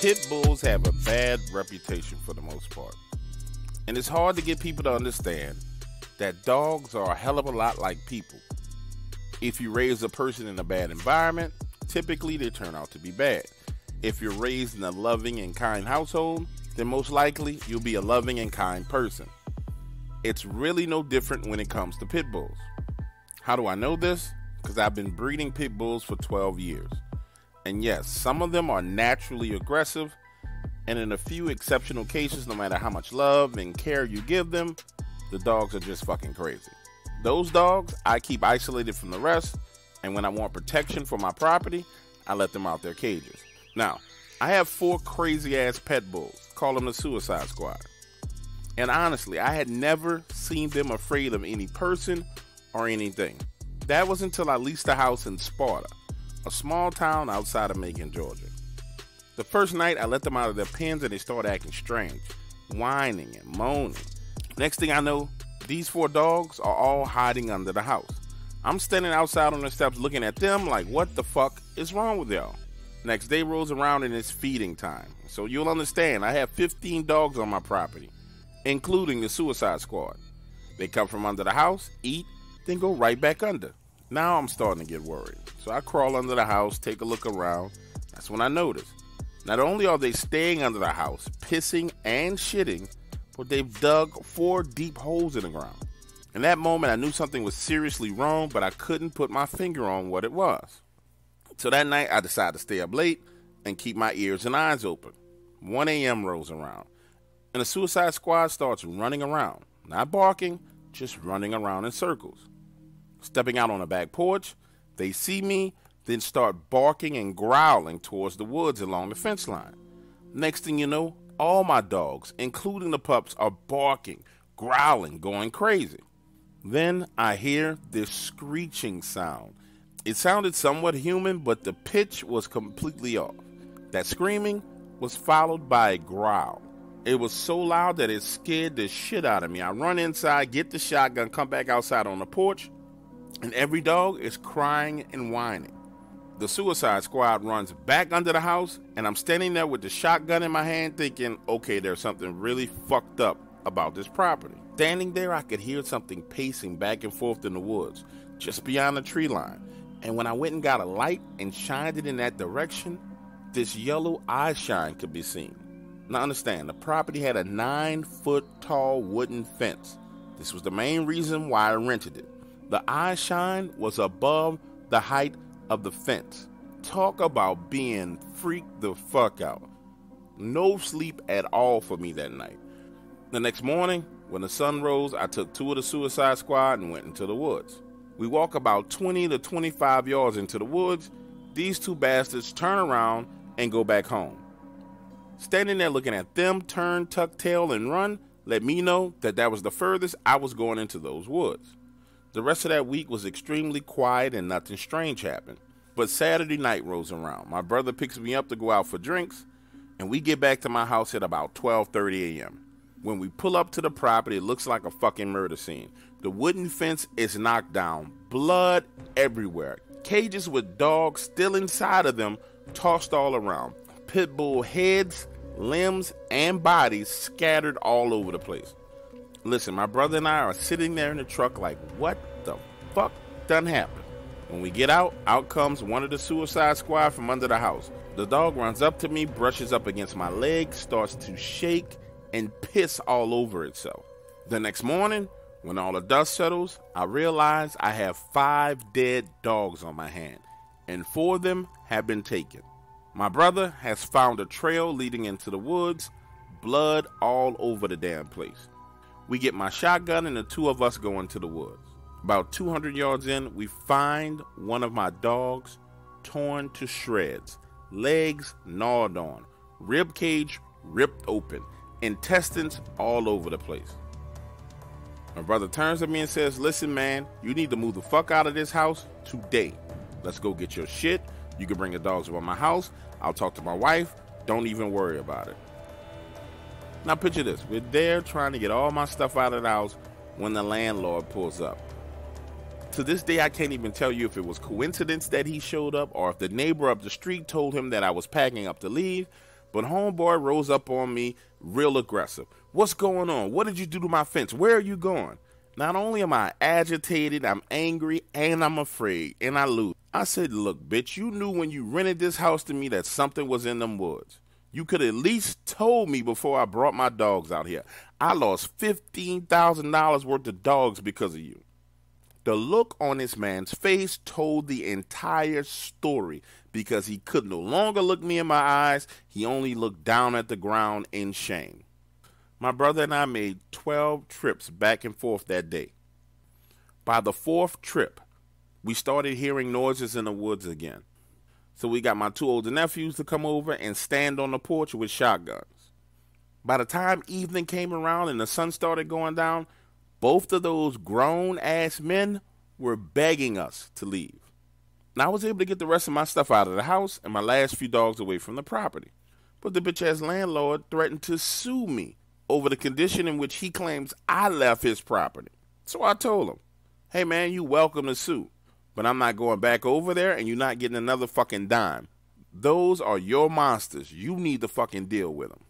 Pit bulls have a bad reputation for the most part. And it's hard to get people to understand that dogs are a hell of a lot like people. If you raise a person in a bad environment, typically they turn out to be bad. If you're raised in a loving and kind household, then most likely you'll be a loving and kind person. It's really no different when it comes to pit bulls. How do I know this? Because I've been breeding pit bulls for 12 years. And yes, some of them are naturally aggressive, and in a few exceptional cases, no matter how much love and care you give them, the dogs are just fucking crazy. Those dogs I keep isolated from the rest, and when I want protection for my property, I let them out their cages. Now, I have 4 crazy ass pet bulls, call them the Suicide Squad. And honestly, I had never seen them afraid of any person or anything. That was until I leased a house in Sparta, a small town outside of Macon, Georgia. The first night I let them out of their pens and they started acting strange, whining and moaning. Next thing I know, these 4 dogs are all hiding under the house. I'm standing outside on the steps looking at them like, what the fuck is wrong with y'all? Next day rolls around and it's feeding time. So you'll understand, I have 15 dogs on my property, including the Suicide Squad. They come from under the house, eat, then go right back under. Now I'm starting to get worried. So I crawl under the house, take a look around. That's when I notice. Not only are they staying under the house, pissing and shitting, but they've dug 4 deep holes in the ground. In that moment, I knew something was seriously wrong, but I couldn't put my finger on what it was. So that night, I decided to stay up late and keep my ears and eyes open. 1 a.m. rolls around, and the Suicide Squad starts running around. Not barking, just running around in circles. Stepping out on the back porch, they see me, then start barking and growling towards the woods along the fence line. Next thing you know, all my dogs, including the pups, are barking, growling, going crazy. Then I hear this screeching sound. It sounded somewhat human, but the pitch was completely off. That screaming was followed by a growl. It was so loud that it scared the shit out of me. I run inside, get the shotgun, come back outside on the porch, and every dog is crying and whining. The Suicide Squad runs back under the house, and I'm standing there with the shotgun in my hand thinking, okay, there's something really fucked up about this property. Standing there, I could hear something pacing back and forth in the woods, just beyond the tree line. And when I went and got a light and shined it in that direction, this yellow eye shine could be seen. Now understand, the property had a 9-foot tall wooden fence. This was the main reason why I rented it. The eye shine was above the height of the fence. Talk about being freaked the fuck out. No sleep at all for me that night. The next morning, when the sun rose, I took 2 of the Suicide Squad and went into the woods. We walk about 20 to 25 yards into the woods. These 2 bastards turn around and go back home. Standing there looking at them turn, tuck tail, and run let me know that that was the furthest I was going into those woods. The rest of that week was extremely quiet and nothing strange happened. But Saturday night rolls around. My brother picks me up to go out for drinks, and we get back to my house at about 12:30 a.m. When we pull up to the property, it looks like a fucking murder scene. The wooden fence is knocked down, blood everywhere, cages with dogs still inside of them tossed all around, pit bull heads, limbs, and bodies scattered all over the place. Listen, my brother and I are sitting there in the truck like, what the fuck done happened? When we get out comes one of the Suicide Squad from under the house. The dog runs up to me, brushes up against my leg, starts to shake and piss all over itself. The next morning, when all the dust settles, I realize I have 5 dead dogs on my hand, and 4 of them have been taken. My brother has found a trail leading into the woods, blood all over the damn place. We get my shotgun and the 2 of us go into the woods. About 200 yards in, we find one of my dogs torn to shreds, legs gnawed on, rib cage ripped open, intestines all over the place. My brother turns to me and says, listen man, you need to move the fuck out of this house today. Let's go get your shit. You can bring the dogs around my house. I'll talk to my wife. Don't even worry about it. Now picture this. We're there trying to get all my stuff out of the house when the landlord pulls up. To this day, I can't even tell you if it was coincidence that he showed up or if the neighbor up the street told him that I was packing up to leave, But homeboy rose up on me real aggressive. What's going on? What did you do to my fence? Where are you going? Not only am I agitated, I'm angry, and I'm afraid, and I lose. I said, look, bitch, you knew when you rented this house to me that something was in them woods. You could at least told me before I brought my dogs out here. I lost $15,000 worth of dogs because of you. The look on this man's face told the entire story because he could no longer look me in my eyes. He only looked down at the ground in shame. My brother and I made 12 trips back and forth that day. By the 4th trip, we started hearing noises in the woods again. So we got my 2 older nephews to come over and stand on the porch with shotguns. By the time evening came around and the sun started going down, both of those grown-ass men were begging us to leave. And I was able to get the rest of my stuff out of the house and my last few dogs away from the property. But the bitch-ass landlord threatened to sue me over the condition in which he claims I left his property. So I told him, hey man, you welcome to sue, but I'm not going back over there and you're not getting another fucking dime. Those are your monsters. You need to fucking deal with them.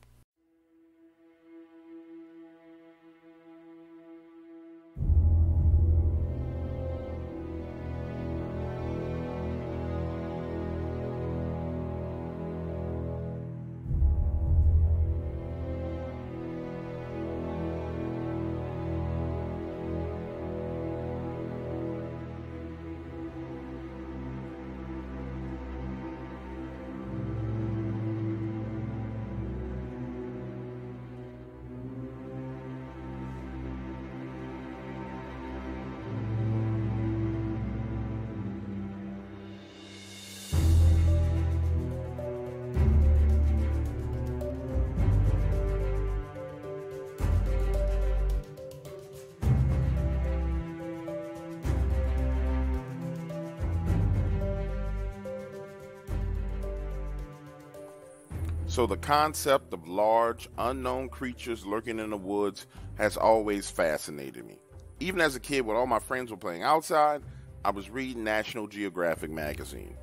So the concept of large, unknown creatures lurking in the woods has always fascinated me. Even as a kid, when all my friends were playing outside, I was reading National Geographic magazine.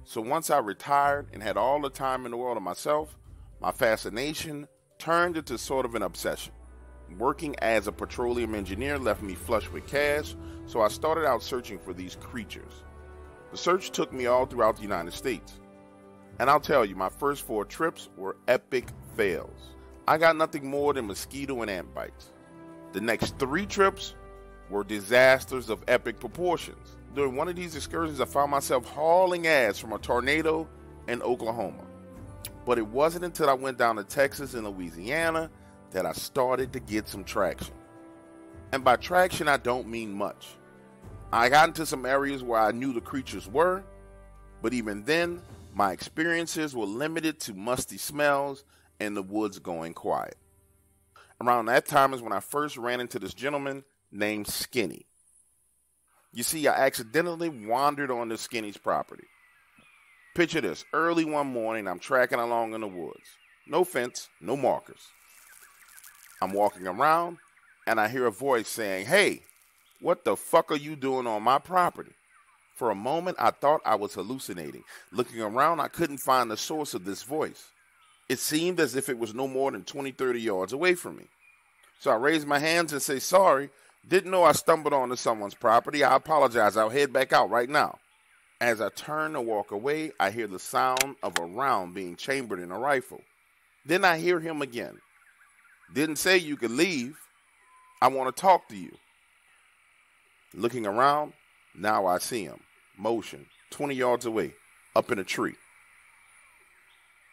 So once I retired and had all the time in the world to myself, my fascination turned into sort of an obsession. Working as a petroleum engineer left me flush with cash, so I started out searching for these creatures. The search took me all throughout the United States. And I'll tell you, my first 4 trips were epic fails. I got nothing more than mosquito and ant bites. The next 3 trips were disasters of epic proportions. During one of these excursions, I found myself hauling ass from a tornado in Oklahoma. But it wasn't until I went down to Texas and Louisiana that I started to get some traction. And by traction, I don't mean much. I got into some areas where I knew the creatures were, but even then, my experiences were limited to musty smells and the woods going quiet. Around that time is when I first ran into this gentleman named Skinny. You see, I accidentally wandered on this Skinny's property. Picture this, early one morning, I'm tracking along in the woods. No fence, no markers. I'm walking around, and I hear a voice saying, hey, what the fuck are you doing on my property? For a moment, I thought I was hallucinating. Looking around, I couldn't find the source of this voice. It seemed as if it was no more than 20, 30 yards away from me. So I raised my hands and say, sorry, didn't know I stumbled onto someone's property. I apologize. I'll head back out right now. As I turn to walk away, I hear the sound of a round being chambered in a rifle. Then I hear him again. Didn't say you could leave. I want to talk to you. Looking around, now I see him. Motion, 20 yards away, up in a tree.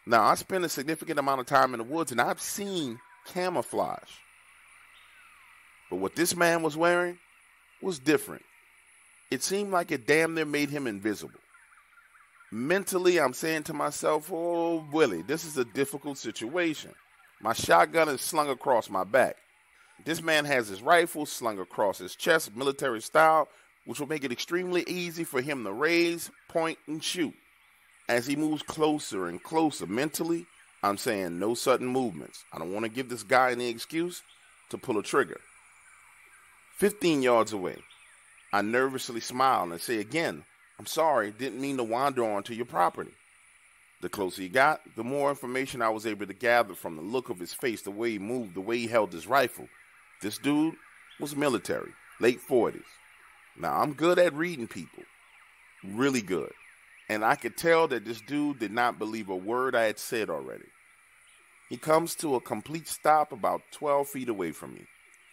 Now, I spend a significant amount of time in the woods, and I've seen camouflage. But what this man was wearing was different. It seemed like it damn near made him invisible. Mentally, I'm saying to myself, oh, Willie, this is a difficult situation. My shotgun is slung across my back. This man has his rifle slung across his chest, military style, which will make it extremely easy for him to raise, point, and shoot. As he moves closer and closer mentally, I'm saying no sudden movements. I don't want to give this guy any excuse to pull a trigger. 15 yards away, I nervously smile and say again, I'm sorry, didn't mean to wander onto your property. The closer he got, the more information I was able to gather from the look of his face, the way he moved, the way he held his rifle. This dude was military, late 40s. Now, I'm good at reading people, really good. And I could tell that this dude did not believe a word I had said already. He comes to a complete stop about 12 feet away from me,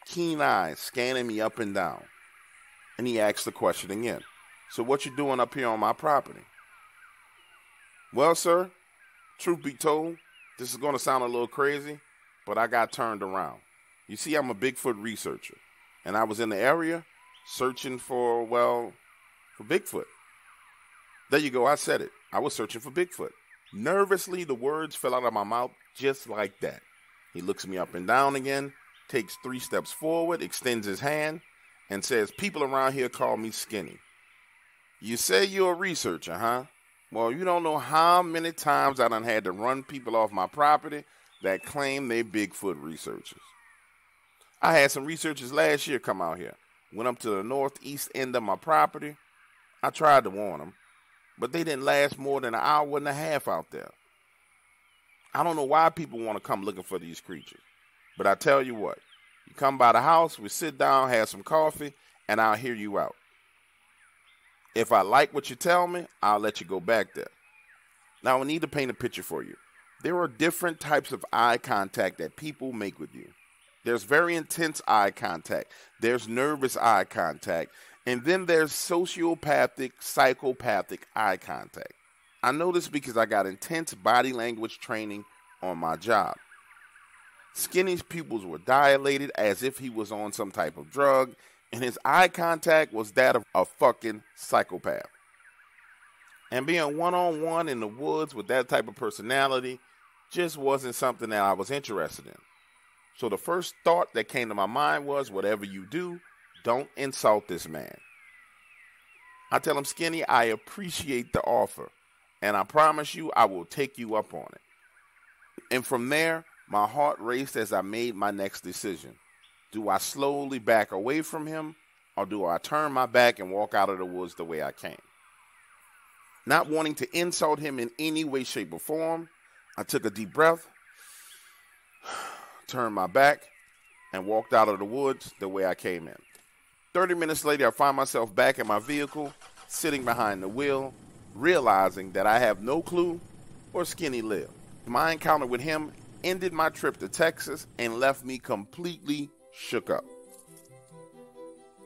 keen eyes scanning me up and down. And he asks the question again. So what you doing up here on my property? Well, sir, truth be told, this is going to sound a little crazy, but I got turned around. You see, I'm a Bigfoot researcher, and I was in the area searching for Bigfoot. There you go, I said it. I was searching for Bigfoot. Nervously, the words fell out of my mouth just like that. He looks me up and down again, takes 3 steps forward, extends his hand, and says, people around here call me Skinny. You say you're a researcher, huh? Well, you don't know how many times I done had to run people off my property that claim they Bigfoot researchers. I had some researchers last year come out here. Went up to the northeast end of my property. I tried to warn them, but they didn't last more than an hour and a half out there. I don't know why people want to come looking for these creatures, but I tell you what, you come by the house, we sit down, have some coffee, and I'll hear you out. If I like what you tell me, I'll let you go back there. Now, I need to paint a picture for you. There are different types of eye contact that people make with you. There's very intense eye contact. There's nervous eye contact. And then there's sociopathic, psychopathic eye contact. I know this because I got intense body language training on my job. Skinny's pupils were dilated as if he was on some type of drug, and his eye contact was that of a fucking psychopath. And being one-on-one in the woods with that type of personality just wasn't something that I was interested in. So the first thought that came to my mind was, whatever you do, don't insult this man. I tell him, Skinny, I appreciate the offer, and I promise you I will take you up on it. And from there, my heart raced as I made my next decision. Do I slowly back away from him, or do I turn my back and walk out of the woods the way I came? Not wanting to insult him in any way, shape, or form, I took a deep breath, turned my back, and walked out of the woods the way I came in. 30 minutes later, I find myself back in my vehicle, sitting behind the wheel, realizing that I have no clue where Skinny lived. My encounter with him ended my trip to Texas and left me completely shook up.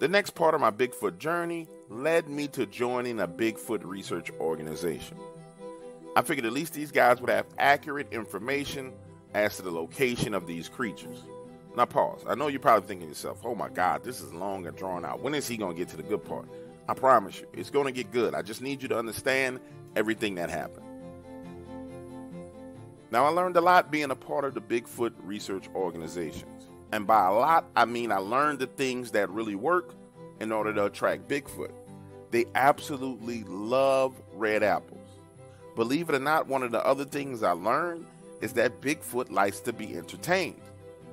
The next part of my Bigfoot journey led me to joining a Bigfoot research organization. I figured at least these guys would have accurate information as to the location of these creatures. Now pause. I know you're probably thinking to yourself, oh my God, this is long and drawn out. When is he going to get to the good part? I promise you, it's going to get good. I just need you to understand everything that happened. Now, I learned a lot being a part of the Bigfoot research organizations. And by a lot, I mean I learned the things that really work in order to attract Bigfoot. They absolutely love red apples. Believe it or not, one of the other things I learned is that Bigfoot likes to be entertained.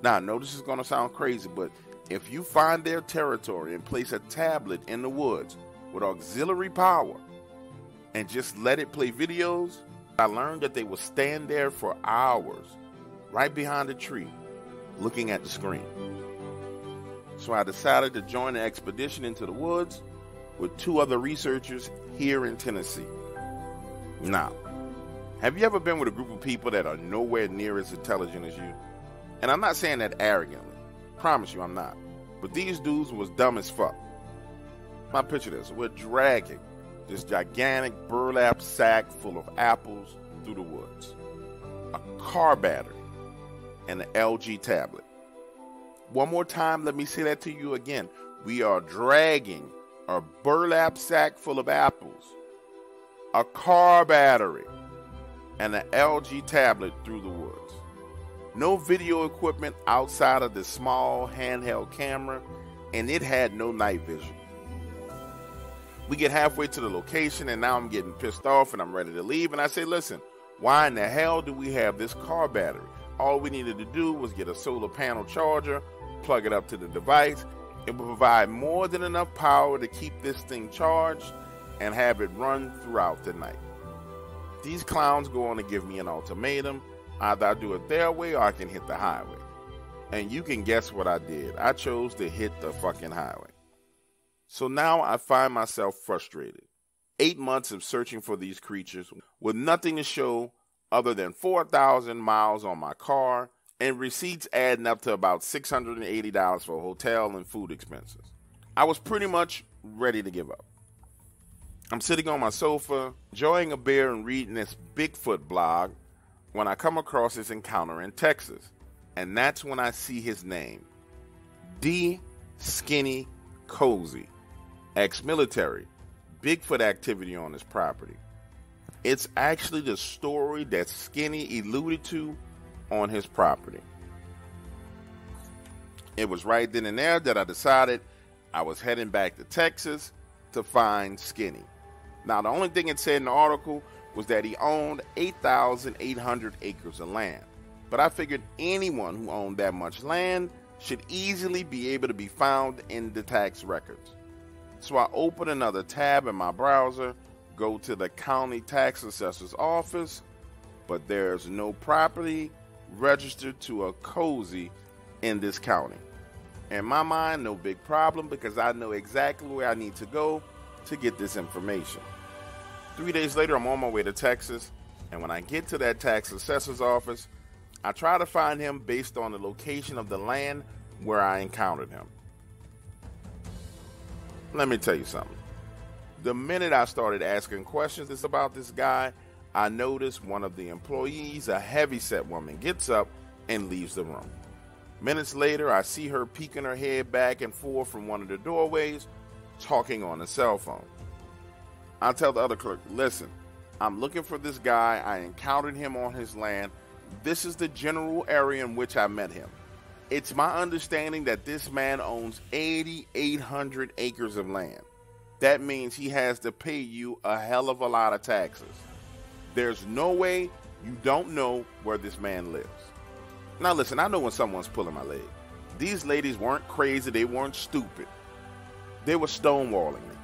Now, I know this is going to sound crazy, but if you find their territory and place a tablet in the woods with auxiliary power and just let it play videos, I learned that they will stand there for hours right behind a tree looking at the screen. So I decided to join an expedition into the woods with 2 other researchers here in Tennessee. Now, have you ever been with a group of people that are nowhere near as intelligent as you? And I'm not saying that arrogantly. Promise you I'm not. But these dudes was dumb as fuck. Now picture this. We're dragging this gigantic burlap sack full of apples through the woods, a car battery, and an LG tablet. One more time, let me say that to you again. We are dragging a burlap sack full of apples, a car battery, and an LG tablet through the woods. No video equipment outside of this small handheld camera, and it had no night vision. We get halfway to the location, and now I'm getting pissed off, and I'm ready to leave. And I say, listen, why in the hell do we have this car battery? All we needed to do was get a solar panel charger, plug it up to the device. It will provide more than enough power to keep this thing charged and have it run throughout the night. These clowns go on to give me an ultimatum. Either I do it their way or I can hit the highway. And you can guess what I did. I chose to hit the fucking highway. So now I find myself frustrated. 8 months of searching for these creatures with nothing to show other than 4,000 miles on my car and receipts adding up to about $680 for hotel and food expenses. I was pretty much ready to give up. I'm sitting on my sofa, enjoying a beer and reading this Bigfoot blog when I come across this encounter in Texas. And that's when I see his name. D. Skinny Cozy, ex-military, Bigfoot activity on his property. It's actually the story that Skinny alluded to on his property. It was right then and there that I decided I was heading back to Texas to find Skinny. Now, the only thing it said in the article was that he owned 8,800 acres of land. But I figured anyone who owned that much land should easily be able to be found in the tax records. So I open another tab in my browser, go to the county tax assessor's office, but there's no property registered to a Cozy in this county. In my mind, no big problem because I know exactly where I need to go to get this information. 3 days later, I'm on my way to Texas, and when I get to that tax assessor's office, I try to find him based on the location of the land where I encountered him. Let me tell you something. The minute I started asking questions about this guy, I noticed one of the employees, a heavyset woman, gets up and leaves the room. Minutes later, I see her peeking her head back and forth from one of the doorways, talking on a cell phone. I tell the other clerk, listen, I'm looking for this guy. I encountered him on his land. This is the general area in which I met him. It's my understanding that this man owns 8,800 acres of land. That means he has to pay you a hell of a lot of taxes. There's no way you don't know where this man lives. Now listen, I know when someone's pulling my leg. These ladies weren't crazy. They weren't stupid. They were stonewalling me.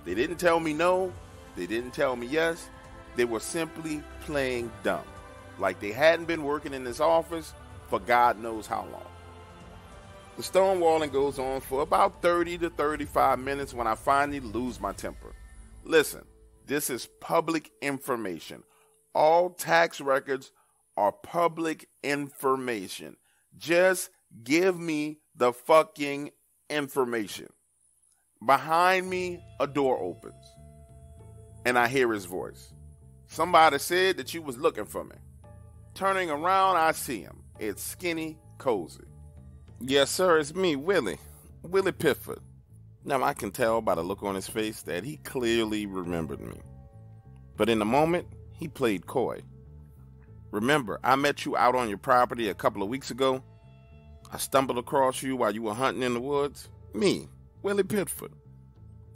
They didn't tell me no. They didn't tell me yes. They were simply playing dumb. Like they hadn't been working in this office for God knows how long. The stonewalling goes on for about 30 to 35 minutes when I finally lose my temper. Listen, this is public information. All tax records are public information. Just give me the fucking information. Behind me, a door opens, and I hear his voice. Somebody said that you was looking for me. Turning around, I see him. It's Skinny Cozy. Yes, sir, it's me, Willie Pifford. Now, I can tell by the look on his face that he clearly remembered me. But in the moment, he played coy. Remember, I met you out on your property a couple of weeks ago? I stumbled across you while you were hunting in the woods? Me, Willie Pifford.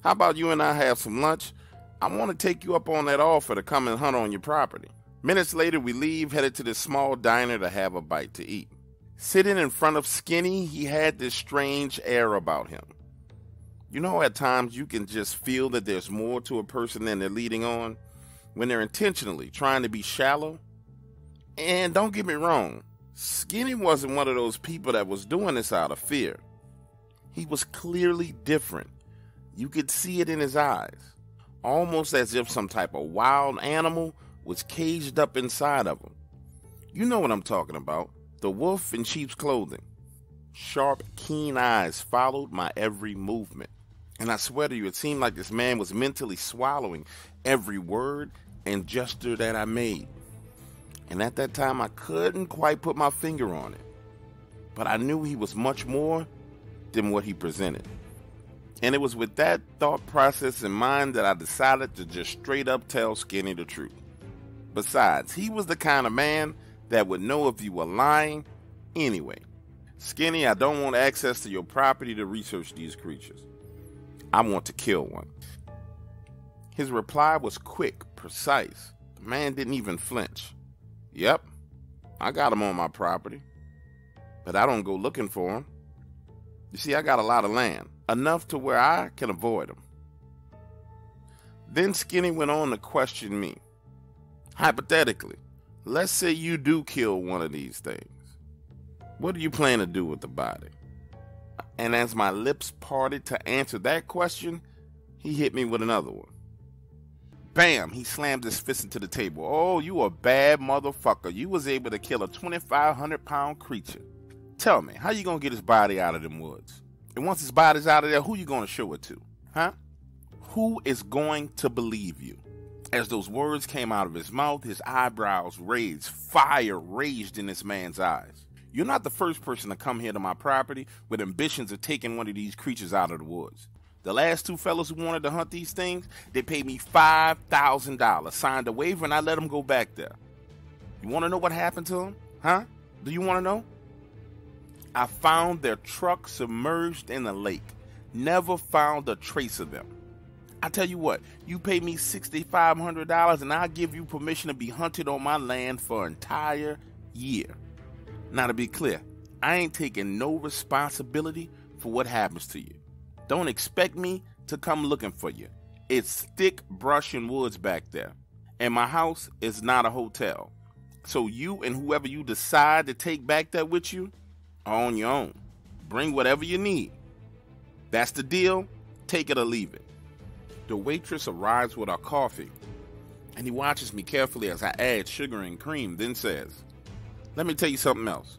How about you and I have some lunch? I want to take you up on that offer to come and hunt on your property. Minutes later, we leave, headed to this small diner to have a bite to eat. Sitting in front of Skinny, he had this strange air about him. You know, at times you can just feel that there's more to a person than they're leading on when they're intentionally trying to be shallow. And don't get me wrong, Skinny wasn't one of those people that was doing this out of fear. He was clearly different. You could see it in his eyes, almost as if some type of wild animal was caged up inside of him. You know what I'm talking about, the wolf in sheep's clothing. Sharp, keen eyes followed my every movement. And I swear to you, it seemed like this man was mentally swallowing every word and gesture that I made. And at that time, I couldn't quite put my finger on it. But I knew he was much more than what he presented. And it was with that thought process in mind that I decided to just straight up tell Skinny the truth. Besides, he was the kind of man that would know if you were lying anyway. Skinny, I don't want access to your property to research these creatures. I want to kill one. His reply was quick, precise. The man didn't even flinch. Yep, I got him on my property, but I don't go looking for him. You see, I got a lot of land, enough to where I can avoid him. Then Skinny went on to question me. Hypothetically, let's say you do kill one of these things. What do you plan to do with the body? And as my lips parted to answer that question, he hit me with another one. Bam! He slammed his fist into the table. Oh, you a bad motherfucker. You was able to kill a 2,500-pound creature. Tell me, how you gonna get his body out of them woods? And once his body's out of there, who you gonna show it to? Huh? Who is going to believe you? As those words came out of his mouth, his eyebrows raised. Fire raged in this man's eyes. You're not the first person to come here to my property with ambitions of taking one of these creatures out of the woods. The last two fellas who wanted to hunt these things, they paid me $5,000, signed a waiver, and I let them go back there. You want to know what happened to them? Huh? Do you want to know? I found their truck submerged in a lake. Never found a trace of them. I tell you what, you pay me $6,500 and I'll give you permission to be hunted on my land for an entire year. Now, to be clear, I ain't taking no responsibility for what happens to you. Don't expect me to come looking for you. It's thick brush and woods back there. And my house is not a hotel. So you and whoever you decide to take back there with you are on your own. Bring whatever you need. That's the deal. Take it or leave it. The waitress arrives with our coffee, and he watches me carefully as I add sugar and cream, then says, let me tell you something else.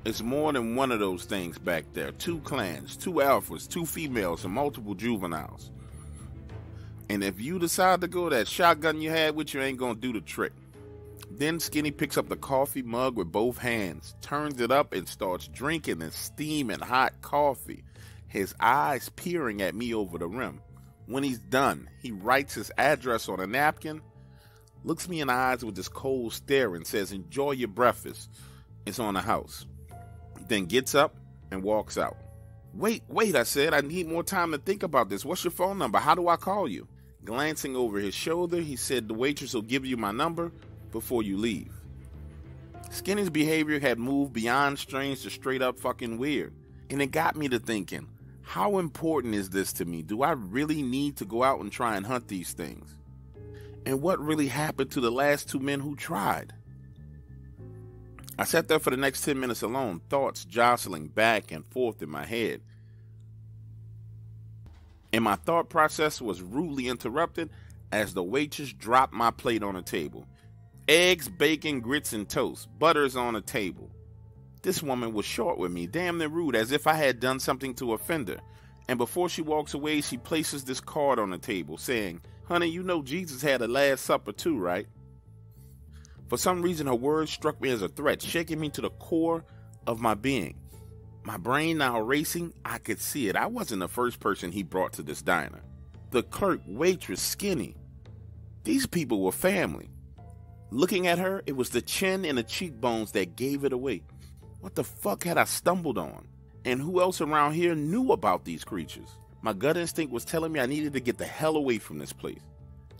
It's more than one of those things back there. 2 clans, 2 alphas, 2 females, and multiple juveniles. And if you decide to go, that shotgun you had with you ain't gonna do the trick. Then Skinny picks up the coffee mug with both hands, turns it up, and starts drinking the steaming hot coffee, his eyes peering at me over the rim. When he's done, he writes his address on a napkin, looks me in the eyes with this cold stare and says, enjoy your breakfast. It's on the house. Then gets up and walks out. Wait, I said, I need more time to think about this. What's your phone number? How do I call you? Glancing over his shoulder, he said the waitress will give you my number before you leave. Skinny's behavior had moved beyond strange to straight up fucking weird. And it got me to thinking, how important is this to me? Do I really need to go out and try and hunt these things? And what really happened to the last 2 men who tried? I sat there for the next 10 minutes alone, thoughts jostling back and forth in my head. And my thought process was rudely interrupted as the waitress dropped my plate on the table. Eggs, bacon, grits, and toast. Butter's on the table. This woman was short with me, damn near rude, as if I had done something to offend her. And before she walks away, she places this card on the table, saying, honey, you know Jesus had a Last Supper too, right? For some reason, her words struck me as a threat, shaking me to the core of my being. My brain now racing, I could see it. I wasn't the first person he brought to this diner. The clerk, waitress, Skinny. These people were family. Looking at her, it was the chin and the cheekbones that gave it away. What the fuck had I stumbled on? And who else around here knew about these creatures? My gut instinct was telling me I needed to get the hell away from this place.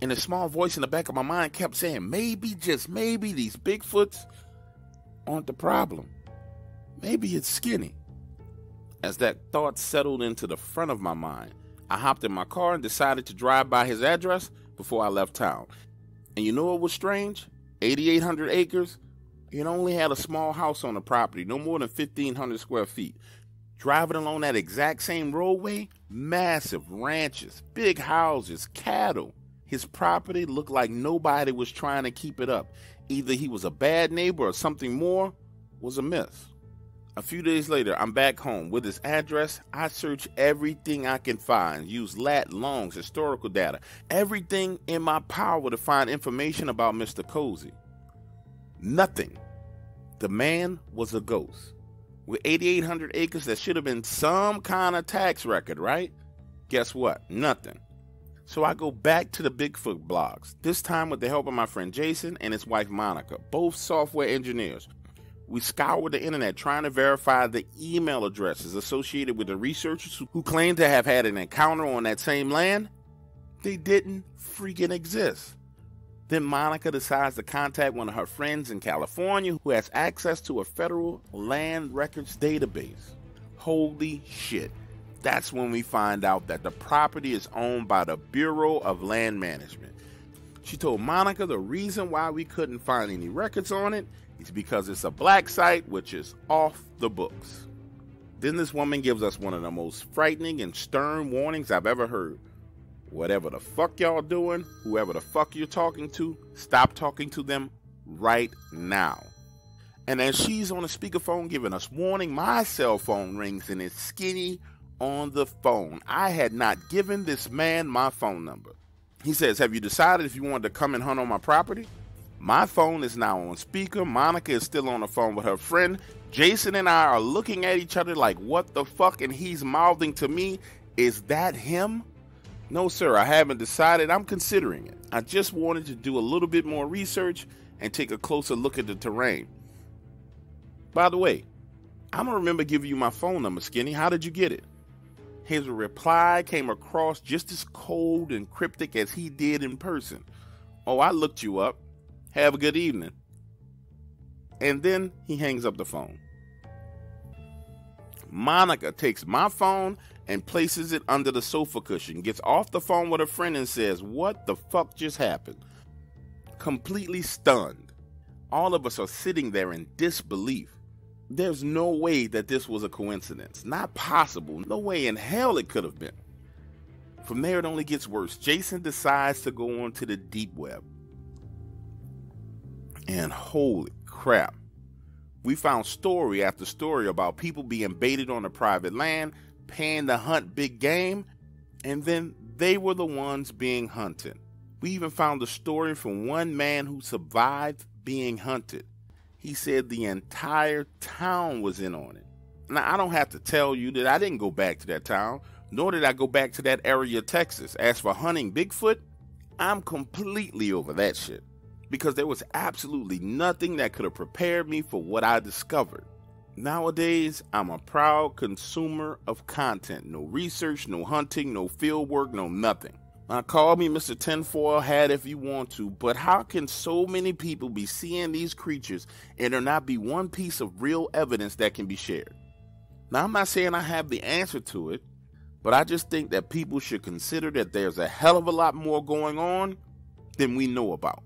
And a small voice in the back of my mind kept saying, maybe, just maybe, these Bigfoots aren't the problem. Maybe it's Skinny. As that thought settled into the front of my mind, I hopped in my car and decided to drive by his address before I left town. And you know what was strange? 8,800 acres. It only had a small house on the property, no more than 1,500 square feet. Driving along that exact same roadway, massive ranches, big houses, cattle. His property looked like nobody was trying to keep it up. Either he was a bad neighbor or something more was amiss. A few days later, I'm back home. With his address, I search everything I can find, use lat longs, historical data, everything in my power to find information about Mr. Cozy. Nothing. The man was a ghost. With 8,800 acres, that should have been some kind of tax record, right? Guess what? Nothing. So I go back to the Bigfoot blogs, this time with the help of my friend Jason and his wife Monica, both software engineers. We scoured the internet trying to verify the email addresses associated with the researchers who claimed to have had an encounter on that same land. They didn't freaking exist. Then Monica decides to contact one of her friends in California who has access to a federal land records database. Holy shit. That's when we find out that the property is owned by the Bureau of Land Management. She told Monica the reason why we couldn't find any records on it is because it's a black site, which is off the books. Then this woman gives us one of the most frightening and stern warnings I've ever heard. Whatever the fuck y'all doing, whoever the fuck you're talking to, stop talking to them right now. And as she's on the speakerphone giving us warning, my cell phone rings and it's Skinny on the phone. I had not given this man my phone number. He says, have you decided if you wanted to come and hunt on my property? My phone is now on speaker. Monica is still on the phone with her friend. Jason and I are looking at each other like, what the fuck? And he's mouthing to me, is that him? No, sir, I haven't decided. I'm considering it. I just wanted to do a little bit more research and take a closer look at the terrain. By the way, I don't remember giving you my phone number, Skinny. How did you get it? His reply came across just as cold and cryptic as he did in person. Oh, I looked you up. Have a good evening. And then he hangs up the phone. Monica takes my phone and places it under the sofa cushion, gets off the phone with a friend and says, what the fuck just happened? Completely stunned. All of us are sitting there in disbelief. There's no way that this was a coincidence. Not possible. No way in hell it could have been. From there, it only gets worse. Jason decides to go onto the deep web. And holy crap. We found story after story about people being baited on a private land, paying to hunt big game, and then they were the ones being hunted. We even found a story from one man who survived being hunted. He said the entire town was in on it. Now, I don't have to tell you that I didn't go back to that town, nor did I go back to that area of Texas. As for hunting Bigfoot, I'm completely over that shit, because there was absolutely nothing that could have prepared me for what I discovered. Nowadays, I'm a proud consumer of content. No research, no hunting, no field work, no nothing. Now, call me Mr. Tinfoil Hat if you want to, but how can so many people be seeing these creatures and there not be one piece of real evidence that can be shared? Now, I'm not saying I have the answer to it, but I just think that people should consider that there's a hell of a lot more going on than we know about.